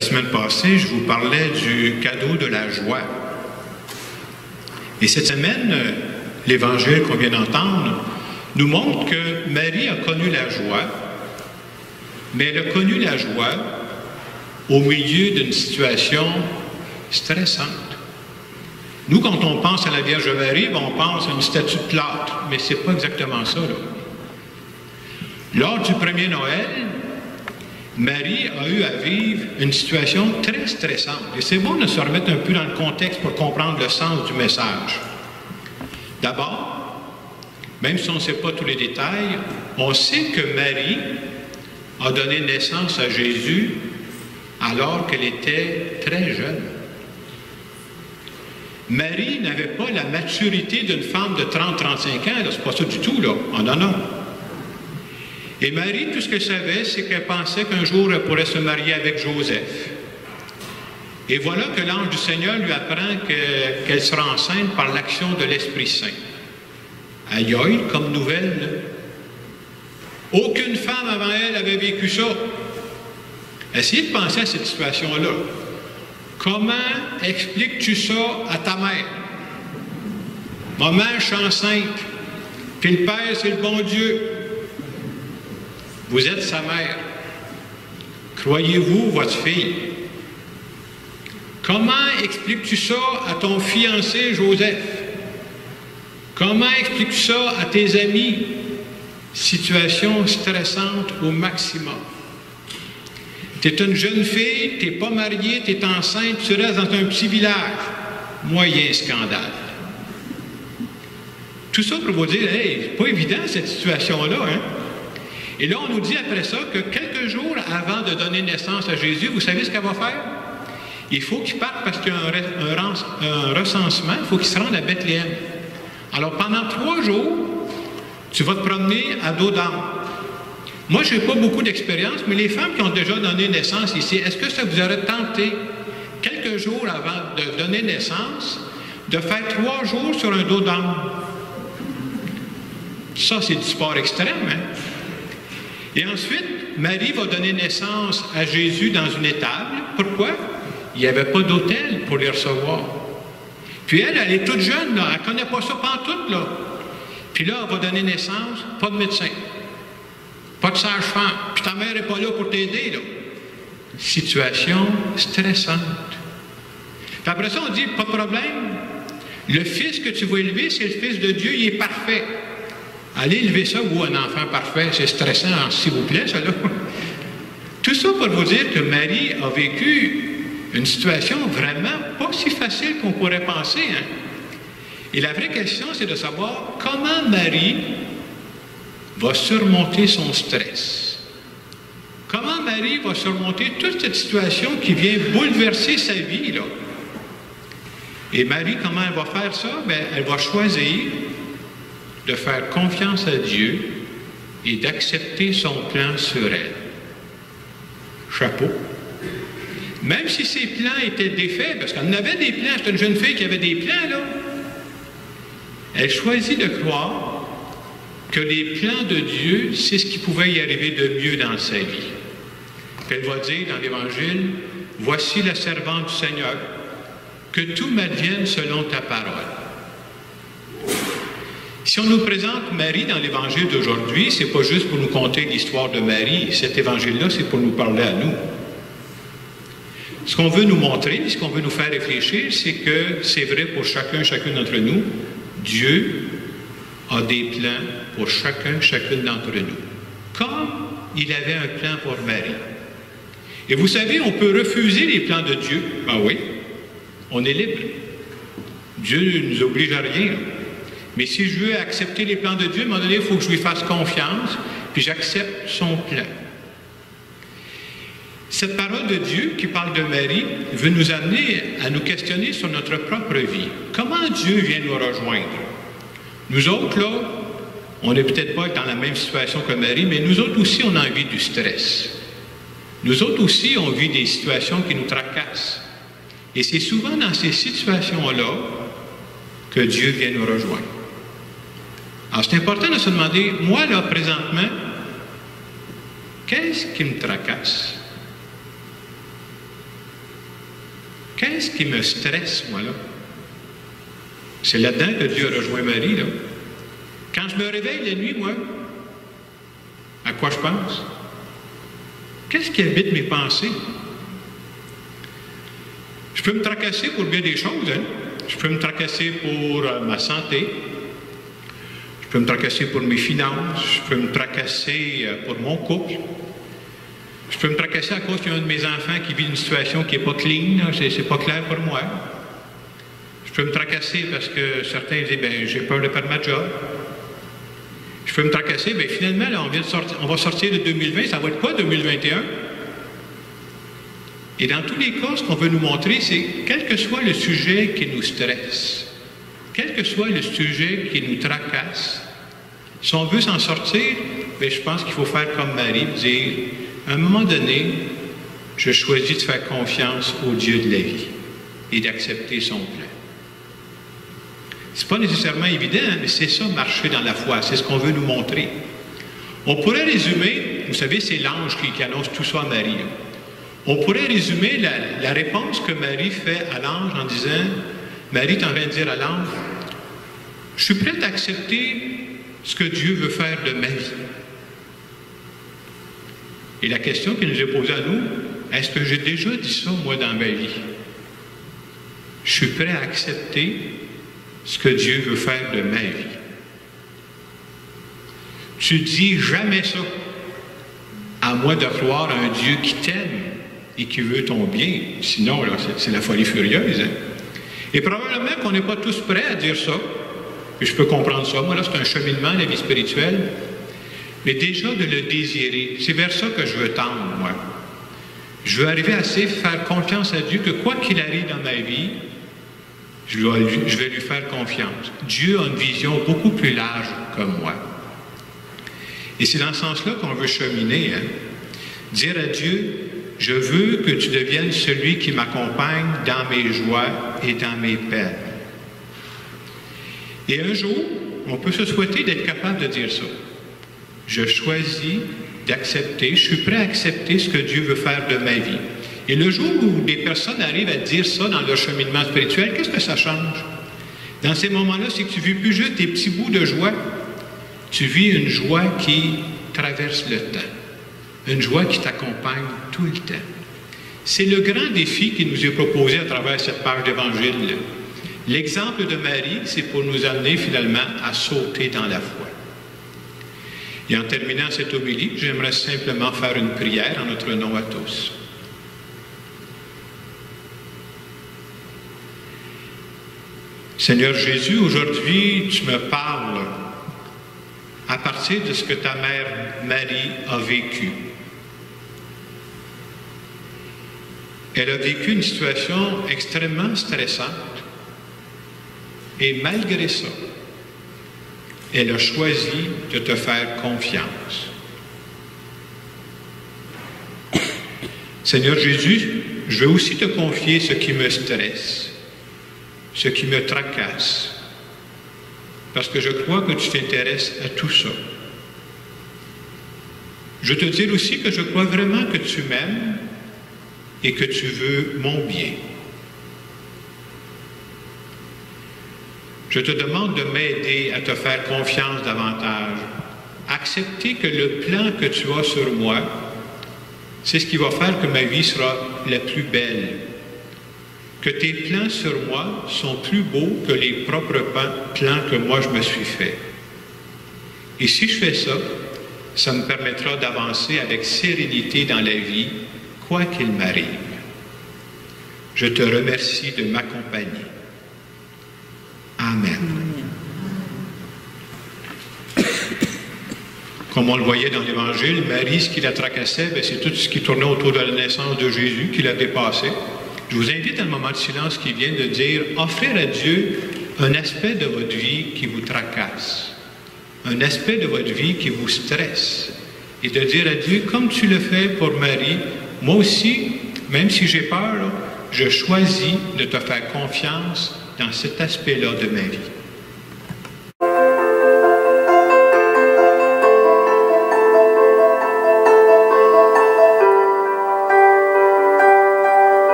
La semaine passée, je vous parlais du cadeau de la joie. Et cette semaine, l'Évangile qu'on vient d'entendre nous montre que Marie a connu la joie, mais elle a connu la joie au milieu d'une situation stressante. Nous, quand on pense à la Vierge Marie, on pense à une statue de plâtre, mais ce n'est pas exactement ça, là. Lors du premier Noël, Marie a eu à vivre une situation très stressante. Et c'est bon de se remettre un peu dans le contexte pour comprendre le sens du message. D'abord, même si on ne sait pas tous les détails, on sait que Marie a donné naissance à Jésus alors qu'elle était très jeune. Marie n'avait pas la maturité d'une femme de 30-35 ans, c'est pas ça du tout, là. Oh, non, non. Et Marie, tout ce qu'elle savait, c'est qu'elle pensait qu'un jour, elle pourrait se marier avec Joseph. Et voilà que l'ange du Seigneur lui apprend qu'elle sera enceinte par l'action de l'Esprit Saint. Aïe aïe, comme nouvelle, là. Aucune femme avant elle avait vécu ça. Essayez de penser à cette situation-là. Comment expliques-tu ça à ta mère? Maman, je suis enceinte, puis le Père, c'est le bon Dieu. Vous êtes sa mère. Croyez-vous votre fille? Comment expliques-tu ça à ton fiancé Joseph? Comment expliques-tu ça à tes amis? Situation stressante au maximum. Tu es une jeune fille, tu n'es pas mariée, tu es enceinte, tu restes dans un petit village. Moyen scandale. Tout ça pour vous dire, hey, c'est pas évident cette situation-là, hein? Et là, on nous dit après ça que quelques jours avant de donner naissance à Jésus, vous savez ce qu'elle va faire? Il faut qu'il parte parce qu'il y a un recensement, il faut qu'il se rende à Bethléem. Alors, pendant 3 jours, tu vas te promener à dos d'âne. Moi, je n'ai pas beaucoup d'expérience, mais les femmes qui ont déjà donné naissance ici, est-ce que ça vous aurait tenté, quelques jours avant de donner naissance, de faire 3 jours sur un dos d'âne? Ça, c'est du sport extrême, hein? Et ensuite, Marie va donner naissance à Jésus dans une étable. Pourquoi? Il n'y avait pas d'hôtel pour les recevoir. Puis elle est toute jeune, là. Elle ne connaît pas ça pantoute, là. Puis là, elle va donner naissance, pas de médecin, pas de sage-femme. Puis ta mère n'est pas là pour t'aider, là. Situation stressante. Puis après ça, on dit, pas de problème. Le fils que tu vas élever, c'est le Fils de Dieu, il est parfait. Allez élever ça, vous, un enfant parfait, c'est stressant, s'il vous plaît, ça, là. Tout ça pour vous dire que Marie a vécu une situation vraiment pas si facile qu'on pourrait penser, hein. Et la vraie question, c'est de savoir comment Marie va surmonter son stress. Comment Marie va surmonter toute cette situation qui vient bouleverser sa vie, là. Et Marie, comment elle va faire ça? Bien, elle va choisir de faire confiance à Dieu et d'accepter son plan sur elle. Chapeau. Même si ses plans étaient défaits, parce qu'elle en avait des plans, c'est une jeune fille qui avait des plans, là. Elle choisit de croire que les plans de Dieu, c'est ce qui pouvait y arriver de mieux dans sa vie. Puis elle va dire dans l'Évangile, « Voici la servante du Seigneur, que tout m'advienne selon ta parole. » Si on nous présente Marie dans l'Évangile d'aujourd'hui, ce n'est pas juste pour nous conter l'histoire de Marie. Cet Évangile-là, c'est pour nous parler à nous. Ce qu'on veut nous montrer, ce qu'on veut nous faire réfléchir, c'est que c'est vrai pour chacune d'entre nous. Dieu a des plans pour chacune d'entre nous. Comme il avait un plan pour Marie. Et vous savez, on peut refuser les plans de Dieu. Ben oui, on est libre. Dieu ne nous oblige à rien. Mais si je veux accepter les plans de Dieu, à un moment donné, il faut que je lui fasse confiance, puis j'accepte son plan. Cette parole de Dieu qui parle de Marie veut nous amener à nous questionner sur notre propre vie. Comment Dieu vient nous rejoindre? Nous autres, là, on n'est peut-être pas dans la même situation que Marie, mais nous autres aussi, on a envie du stress. Nous autres aussi, on vit des situations qui nous tracassent. Et c'est souvent dans ces situations-là que Dieu vient nous rejoindre. Alors, c'est important de se demander, moi, là, présentement, qu'est-ce qui me tracasse? Qu'est-ce qui me stresse, moi, là? C'est là-dedans que Dieu a rejoint Marie, là. Quand je me réveille la nuit, moi, à quoi je pense? Qu'est-ce qui habite mes pensées? Je peux me tracasser pour bien des choses, hein? Je peux me tracasser pour ma santé. Je peux me tracasser pour mes finances. Je peux me tracasser pour mon couple. Je peux me tracasser à cause qu'il y a un de mes enfants qui vit une situation qui n'est pas clean, c'est pas clair pour moi. Je peux me tracasser parce que certains disent, bien, j'ai peur de perdre ma job. Je peux me tracasser, bien, finalement, là, on va sortir de 2020, ça va être quoi 2021? Et dans tous les cas, ce qu'on veut nous montrer, c'est quel que soit le sujet qui nous stresse, quel que soit le sujet qui nous tracasse, si on veut s'en sortir, bien, je pense qu'il faut faire comme Marie, dire, à un moment donné, je choisis de faire confiance au Dieu de la vie et d'accepter son plan. Ce n'est pas nécessairement évident, mais c'est ça, marcher dans la foi. C'est ce qu'on veut nous montrer. On pourrait résumer, vous savez, c'est l'ange qui annonce tout ça à Marie. On pourrait résumer la réponse que Marie fait à l'ange en disant, Marie est en train de dire à l'ange, je suis prête à accepter ce que Dieu veut faire de ma vie. Et la question qui nous est posée à nous, est-ce que j'ai déjà dit ça, moi, dans ma vie? Je suis prêt à accepter ce que Dieu veut faire de ma vie. Tu dis jamais ça, à moins de croire à un Dieu qui t'aime et qui veut ton bien. Sinon, là, c'est la folie furieuse. Hein? Et probablement qu'on n'est pas tous prêts à dire ça. Et je peux comprendre ça. Moi, là, c'est un cheminement, la vie spirituelle. Mais déjà de le désirer, c'est vers ça que je veux tendre, moi. Je veux arriver à faire confiance à Dieu que quoi qu'il arrive dans ma vie, je vais lui faire confiance. Dieu a une vision beaucoup plus large que moi. Et c'est dans ce sens-là qu'on veut cheminer. Hein? Dire à Dieu, je veux que tu deviennes celui qui m'accompagne dans mes joies et dans mes peines. Et un jour, on peut se souhaiter d'être capable de dire ça. Je choisis d'accepter, je suis prêt à accepter ce que Dieu veut faire de ma vie. Et le jour où des personnes arrivent à dire ça dans leur cheminement spirituel, qu'est-ce que ça change? Dans ces moments-là, c'est que tu ne vis plus juste des petits bouts de joie. Tu vis une joie qui traverse le temps. Une joie qui t'accompagne tout le temps. C'est le grand défi qui nous est proposé à travers cette page d'Évangile. L'exemple de Marie, c'est pour nous amener finalement à sauter dans la foi. Et en terminant cette homélie, j'aimerais simplement faire une prière en notre nom à tous. Seigneur Jésus, aujourd'hui, tu me parles à partir de ce que ta mère Marie a vécu. Elle a vécu une situation extrêmement stressante et malgré ça, elle a choisi de te faire confiance. Seigneur Jésus, je veux aussi te confier ce qui me stresse, ce qui me tracasse, parce que je crois que tu t'intéresses à tout ça. Je te dis aussi que je crois vraiment que tu m'aimes et que tu veux mon bien. Je te demande de m'aider à te faire confiance davantage. Accepter que le plan que tu as sur moi, c'est ce qui va faire que ma vie sera la plus belle. Que tes plans sur moi sont plus beaux que les propres plans que moi je me suis fait. Et si je fais ça, ça me permettra d'avancer avec sérénité dans la vie, quoi qu'il m'arrive. Je te remercie de m'accompagner. Amen. Comme on le voyait dans l'Évangile, Marie, ce qui la tracassait, c'est tout ce qui tournait autour de la naissance de Jésus qui la dépassait. Je vous invite à un moment de silence qui vient de dire, offrir à Dieu un aspect de votre vie qui vous tracasse, un aspect de votre vie qui vous stresse, et de dire à Dieu, comme tu le fais pour Marie, moi aussi, même si j'ai peur, je choisis de te faire confiance dans cet aspect-là de ma vie.